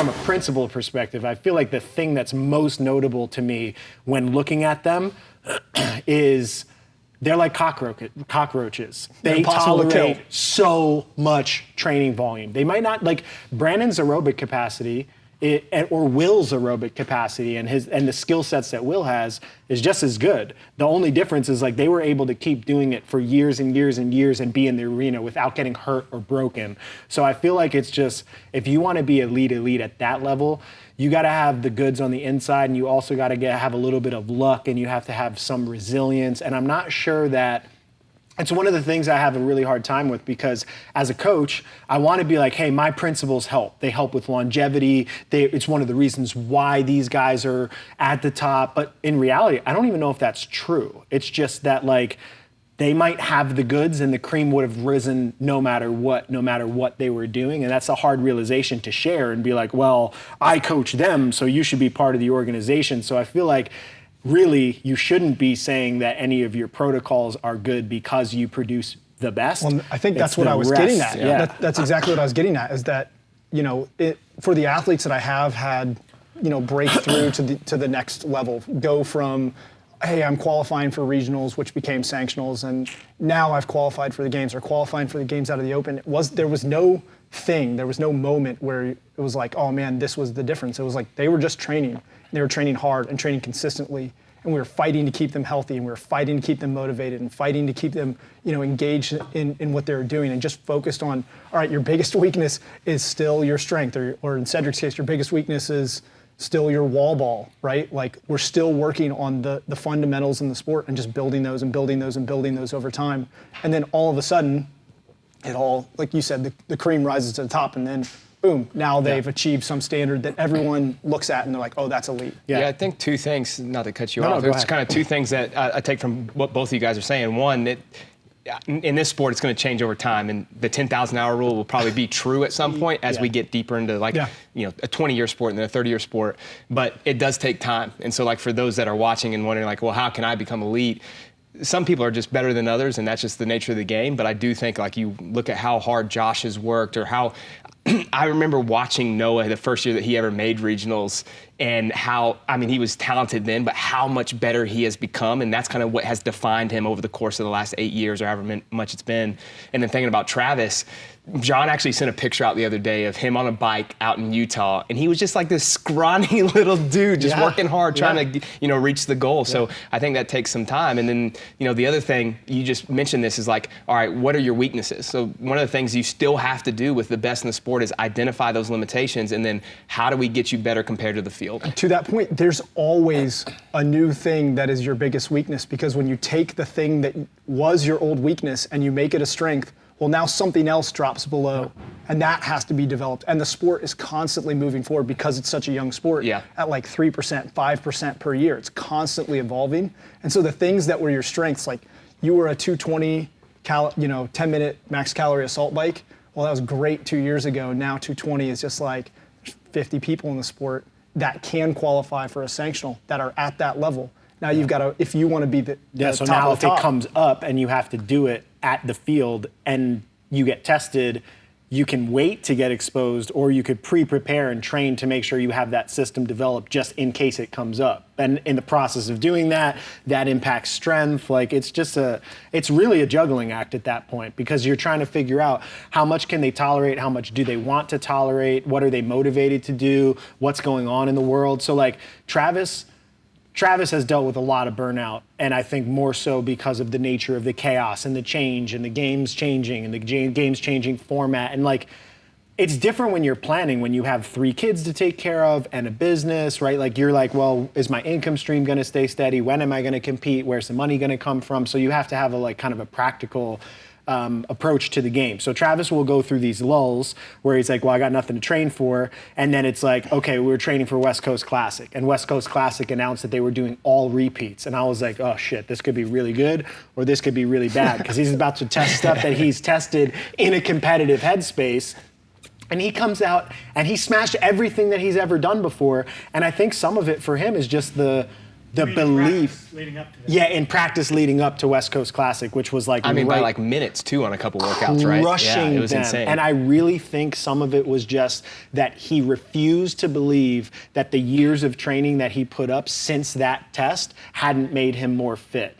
from a principle perspective, I feel like the thing that's most notable to me when looking at them is they're like cockroaches. They tolerate so much training volume. They might not, like Brandon's aerobic capacity or Will's aerobic capacity and the skill sets that Will has is just as good. The only difference is like they were able to keep doing it for years and years and years and be in the arena without getting hurt or broken. So I feel like it's just, if you want to be elite at that level, you got to have the goods on the inside, and you also got to have a little bit of luck, and you have to have some resilience. And I'm not sure that it's one of the things I have a really hard time with, because as a coach, I want to be like, hey, my principles help. They help with longevity. It's one of the reasons why these guys are at the top. But in reality, I don't even know if that's true. It's just that like they might have the goods and the cream would have risen no matter what they were doing. And that's a hard realization to share and be like, well, I coach them, so you should be part of the organization. So I feel like really, you shouldn't be saying that any of your protocols are good because you produce the best. Well, I think that's what I was getting at. Yeah. That's exactly what I was getting at, is that, you know, for the athletes that I have had, you know, break through to the next level, go from, hey, I'm qualifying for regionals, which became sanctionals, and now I've qualified for the games, or qualifying for the games out of the open. There was no moment where it was like, oh man, this was the difference. It was like they were just training. They were training hard and training consistently, and we were fighting to keep them healthy, and we were fighting to keep them motivated, and fighting to keep them, you know, engaged in what they were doing, and just focused on, all right, your biggest weakness is still your strength, or in Cedric's case, your biggest weakness is still your wall ball, right? Like we're still working on the fundamentals in the sport and just building those and building those and building those over time. And then all of a sudden, it all, like you said, the cream rises to the top, and then boom, now they've achieved some standard that everyone looks at and they're like, oh, that's elite. Yeah, I think two things, not to cut you off, it's kind of two things that I take from what both of you guys are saying. One, in this sport, it's going to change over time, and the 10,000-hour rule will probably be true at some point as we get deeper into you know, a 20-year sport and then a 30-year sport. But it does take time, and so like for those that are watching and wondering like, well, how can I become elite? Some people are just better than others, and that's just the nature of the game. But I do think like you look at how hard Josh has worked, or how I remember watching Noah the first year that he ever made regionals, and how, I mean, he was talented then, but how much better he has become. And that's kind of what has defined him over the course of the last 8 years or however much it's been. And then thinking about Travis, John actually sent a picture out the other day of him on a bike out in Utah, and he was just like this scrawny little dude, just working hard, trying to, you know, reach the goal. So I think that takes some time. And then, you know, the other thing, you just mentioned this, is like, all right, what are your weaknesses? So one of the things you still have to do with the best in the sport is identify those limitations, and then how do we get you better compared to the field? To that point, there's always a new thing that is your biggest weakness, because when you take the thing that was your old weakness and you make it a strength, well, now something else drops below, and that has to be developed. And the sport is constantly moving forward because it's such a young sport at like 3%, 5% per year. It's constantly evolving. And so the things that were your strengths, like you were a 220, 10-minute max calorie assault bike. Well, that was great 2 years ago. Now 220 is just like 50 people in the sport that can qualify for a sanctional that are at that level. Now you've got to, if you want to be the so top now of the if top, it comes up and you have to do it at the field and you get tested, you can wait to get exposed, or you could pre-prepare and train to make sure you have that system developed just in case it comes up. And in the process of doing that, that impacts strength. Like it's really a juggling act at that point, because you're trying to figure out how much can they tolerate, how much do they want to tolerate, what are they motivated to do, what's going on in the world. So like Travis has dealt with a lot of burnout, and I think more so because of the nature of the chaos and the change and the games changing and the games changing format. And like, it's different when you're planning, when you have 3 kids to take care of and a business, right? Like you're like, well, is my income stream going to stay steady? When am I going to compete? Where's the money going to come from? So you have to have a like kind of a practical approach to the game. So Travis will go through these lulls where he's like, well, I got nothing to train for. And then it's like, okay, we were training for West Coast Classic. And West Coast Classic announced that they were doing all repeats. And I was like, oh shit, this could be really good or this could be really bad, because he's about to test stuff that he's tested in a competitive headspace. And he comes out and he smashed everything that he's ever done before. And I think some of it for him is just the the belief leading up to that. Yeah, in practice leading up to West Coast Classic, which was like by like minutes too on a couple workouts, right? Crushing it was them. insane. And I really think some of it was just that he refused to believe that the years of training that he put up since that test hadn't made him more fit.